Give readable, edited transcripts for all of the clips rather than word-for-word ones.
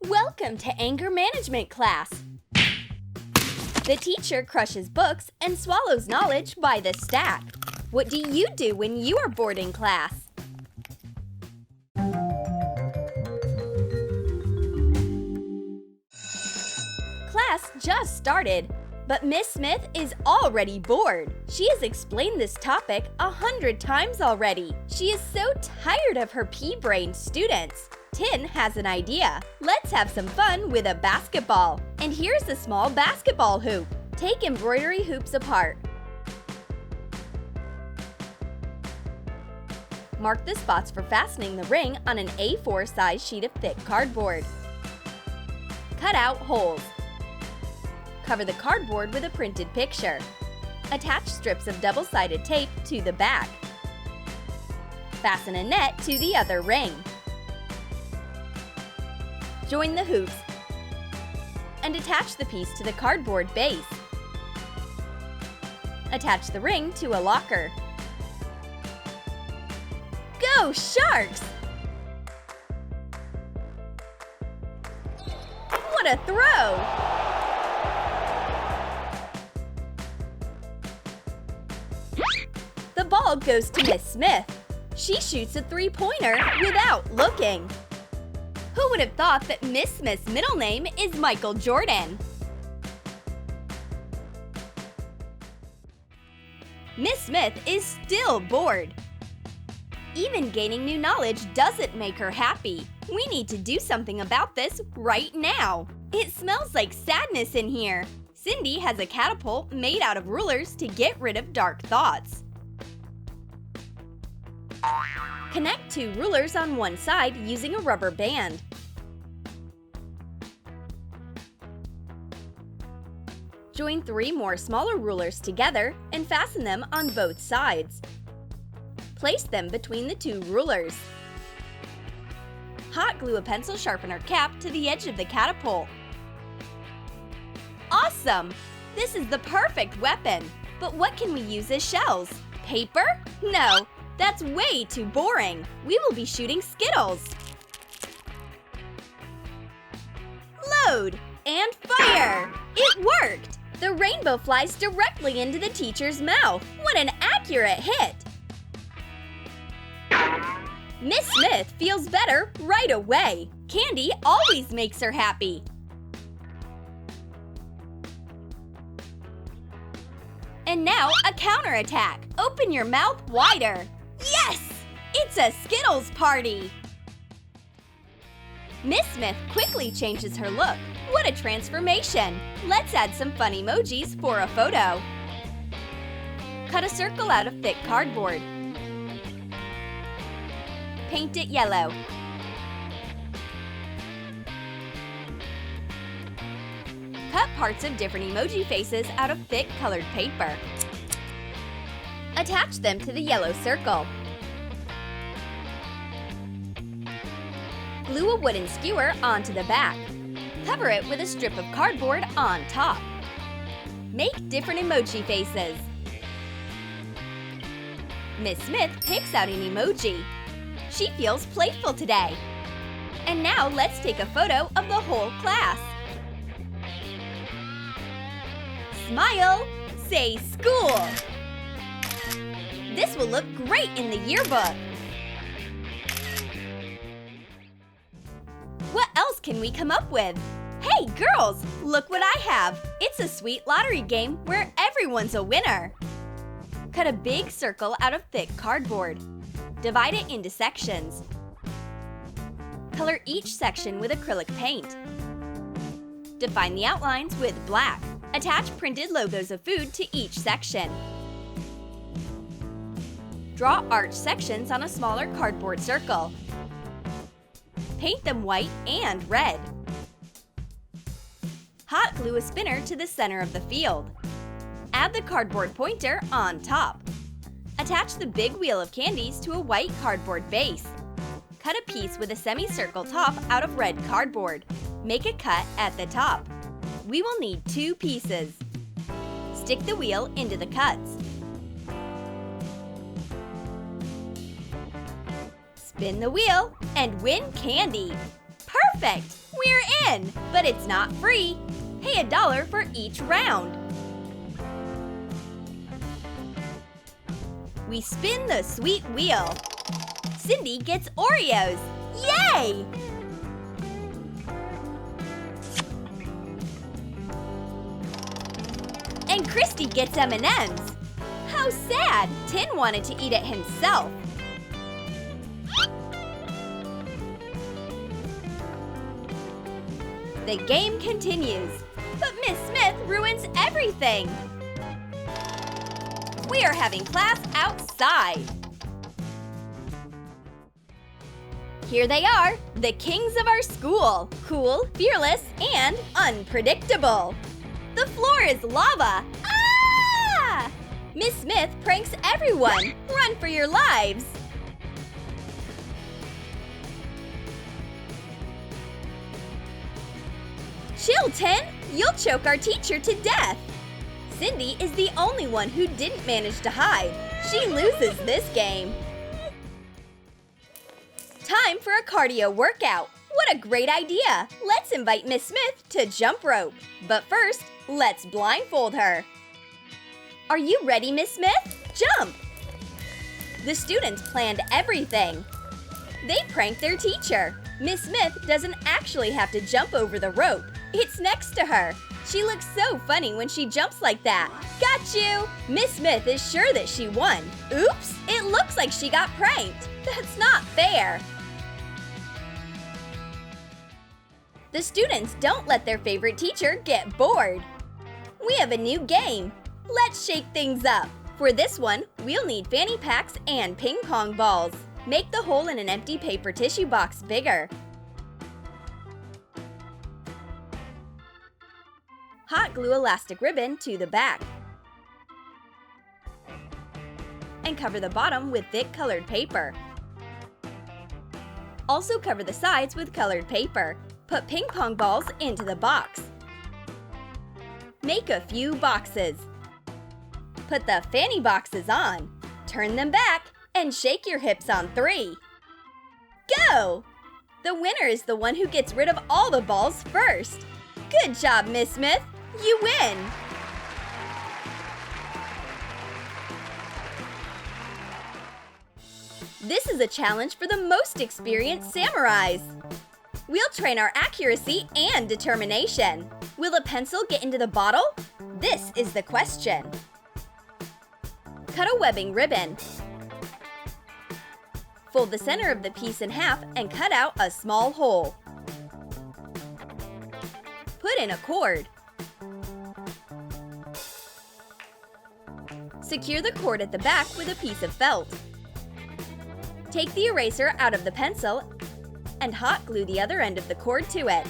Welcome to anger management class. The teacher crushes books and swallows knowledge by the stack. What do you do when you are bored in class? Class just started, but Miss Smith is already bored. She has explained this topic 100 times already. She is so tired of her pea-brained students. Tin has an idea. Let's have some fun with a basketball. And here's a small basketball hoop. Take embroidery hoops apart. Mark the spots for fastening the ring on an A4 size sheet of thick cardboard. Cut out holes. Cover the cardboard with a printed picture. Attach strips of double-sided tape to the back. Fasten a net to the other ring. Join the hoops and attach the piece to the cardboard base. Attach the ring to a locker. Go Sharks! What a throw! The ball goes to Miss Smith. She shoots a three-pointer without looking. Who would have thought that Miss Smith's middle name is Michael Jordan? Miss Smith is still bored. Even gaining new knowledge doesn't make her happy. We need to do something about this right now. It smells like sadness in here. Cindy has a catapult made out of rulers to get rid of dark thoughts. Connect two rulers on one side using a rubber band. Join three more smaller rulers together and fasten them on both sides. Place them between the two rulers. Hot glue a pencil sharpener cap to the edge of the catapult. Awesome! This is the perfect weapon. But what can we use as shells? Paper? No, that's way too boring. We will be shooting Skittles. Load and fire! It worked! The rainbow flies directly into the teacher's mouth. What an accurate hit! Miss Smith feels better right away. Candy always makes her happy. And now a counterattack. Open your mouth wider. Yes! It's a Skittles party! Miss Smith quickly changes her look. What a transformation! Let's add some fun emojis for a photo. Cut a circle out of thick cardboard. Paint it yellow. Cut parts of different emoji faces out of thick colored paper. Attach them to the yellow circle. Glue a wooden skewer onto the back. Cover it with a strip of cardboard on top. Make different emoji faces. Miss Smith picks out an emoji. She feels playful today. And now let's take a photo of the whole class. Smile! Say school! This will look great in the yearbook. What else can we come up with? Hey girls, look what I have! It's a sweet lottery game where everyone's a winner. Cut a big circle out of thick cardboard. Divide it into sections. Color each section with acrylic paint. Define the outlines with black. Attach printed logos of food to each section. Draw arched sections on a smaller cardboard circle. Paint them white and red. Hot glue a spinner to the center of the field. Add the cardboard pointer on top. Attach the big wheel of candies to a white cardboard base. Cut a piece with a semicircle top out of red cardboard. Make a cut at the top. We will need 2 pieces. Stick the wheel into the cuts. Spin the wheel and win candy! Perfect! We're in! But it's not free. Pay $1 for each round. We spin the sweet wheel. Cindy gets Oreos. Yay! And Christy gets M&Ms. How sad! Tin wanted to eat it himself. The game continues, but Miss Smith ruins everything. We are having class outside. Here they are, the kings of our school. Cool, fearless, and unpredictable. The floor is lava. Ah! Miss Smith pranks everyone. Run for your lives. Chill, Tin! You'll choke our teacher to death! Cindy is the only one who didn't manage to hide. She loses this game. Time for a cardio workout. What a great idea! Let's invite Miss Smith to jump rope. But first, let's blindfold her. Are you ready, Miss Smith? Jump! The students planned everything. They pranked their teacher. Miss Smith doesn't actually have to jump over the rope. It's next to her. She looks so funny when she jumps like that. Got you! Miss Smith is sure that she won. Oops! It looks like she got pranked. That's not fair. The students don't let their favorite teacher get bored. We have a new game. Let's shake things up. For this one, we'll need fanny packs and ping pong balls. Make the hole in an empty paper tissue box bigger. Hot glue elastic ribbon to the back. And cover the bottom with thick colored paper. Also cover the sides with colored paper. Put ping pong balls into the box. Make a few boxes. Put the fanny boxes on. Turn them back and shake your hips on 3. Go! The winner is the one who gets rid of all the balls first. Good job, Miss Smith! You win! This is a challenge for the most experienced samurais. We'll train our accuracy and determination. Will a pencil get into the bottle? This is the question. Cut a webbing ribbon. Fold the center of the piece in half and cut out a small hole. Put in a cord. Secure the cord at the back with a piece of felt. Take the eraser out of the pencil and hot glue the other end of the cord to it.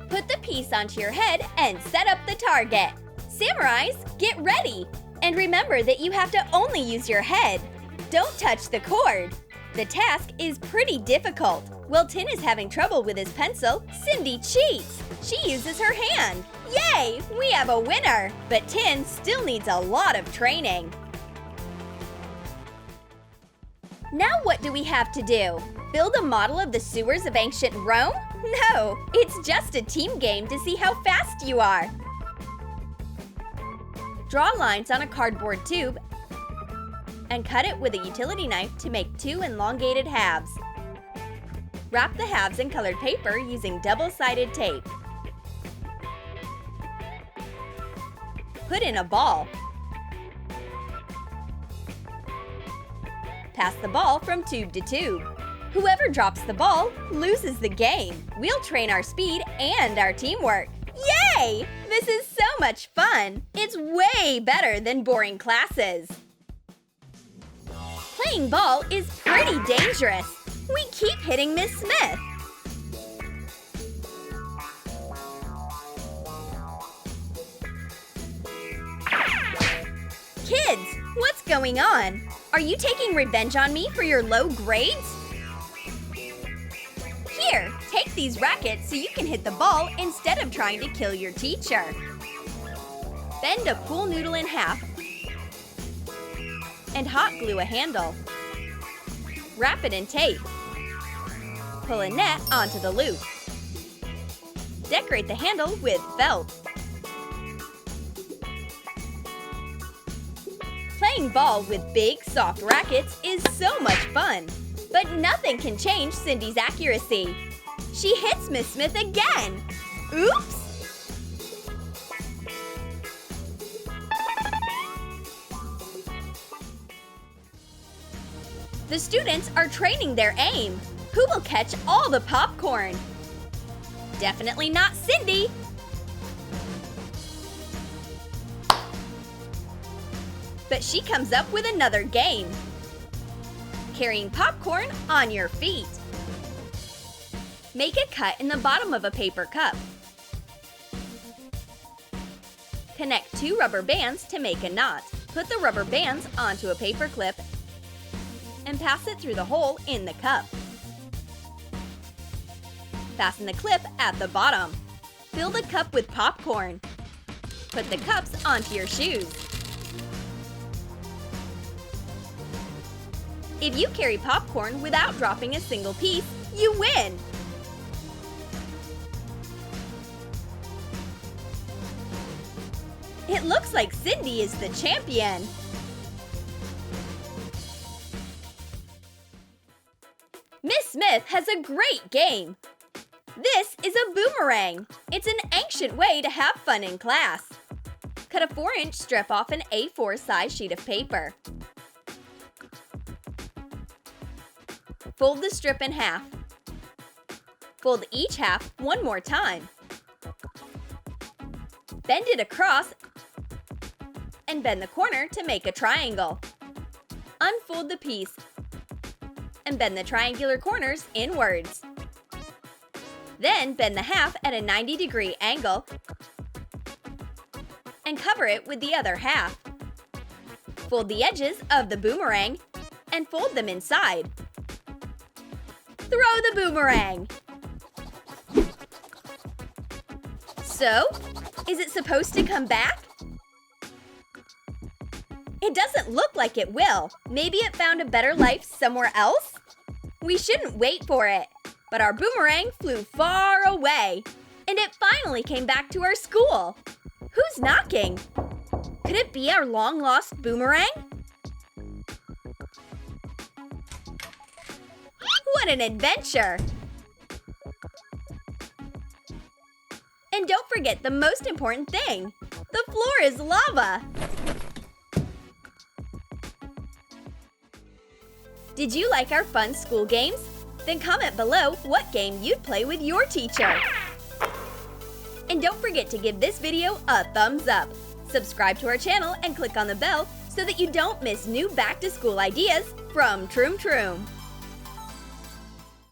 Put the piece onto your head and set up the target. Samurais, get ready! And remember that you have to only use your head. Don't touch the cord. The task is pretty difficult. While Tin is having trouble with his pencil, Cindy cheats. She uses her hand. Yay! We have a winner! But Tin still needs a lot of training. Now what do we have to do? Build a model of the sewers of ancient Rome? No, it's just a team game to see how fast you are. Draw lines on a cardboard tube and cut it with a utility knife to make 2 elongated halves. Wrap the halves in colored paper using double-sided tape. Put in a ball. Pass the ball from tube to tube. Whoever drops the ball loses the game. We'll train our speed and our teamwork. Yay! This is so much fun! It's way better than boring classes. Playing ball is pretty dangerous. We keep hitting Miss Smith. Kids, what's going on? Are you taking revenge on me for your low grades? Here, take these rackets so you can hit the ball instead of trying to kill your teacher. Bend a pool noodle in half and hot glue a handle. Wrap it in tape. Pull a net onto the loop. Decorate the handle with felt. Playing ball with big, soft rackets is so much fun. But nothing can change Cindy's accuracy. She hits Miss Smith again. Oops! The students are training their aim. Who will catch all the popcorn? Definitely not Cindy! But she comes up with another game. Carrying popcorn on your feet. Make a cut in the bottom of a paper cup. Connect 2 rubber bands to make a knot. Put the rubber bands onto a paper clip and pass it through the hole in the cup. Fasten the clip at the bottom. Fill the cup with popcorn. Put the cups onto your shoes. If you carry popcorn without dropping a single piece, you win! It looks like Cindy is the champion! Miss Smith has a great game! This is a boomerang! It's an ancient way to have fun in class. Cut a 4-inch strip off an A4 size sheet of paper. Fold the strip in half. Fold each half one more time. Bend it across and bend the corner to make a triangle. Unfold the piece and bend the triangular corners inwards. Then bend the half at a 90-degree angle and cover it with the other half. Fold the edges of the boomerang and fold them inside. Throw the boomerang! So, is it supposed to come back? It doesn't look like it will. Maybe it found a better life somewhere else? We shouldn't wait for it. But our boomerang flew far away. And it finally came back to our school. Who's knocking? Could it be our long-lost boomerang? What an adventure! And don't forget the most important thing. The floor is lava! Did you like our fun school games? Then comment below what game you'd play with your teacher. And don't forget to give this video a thumbs up. Subscribe to our channel and click on the bell so that you don't miss new back-to-school ideas from Troom.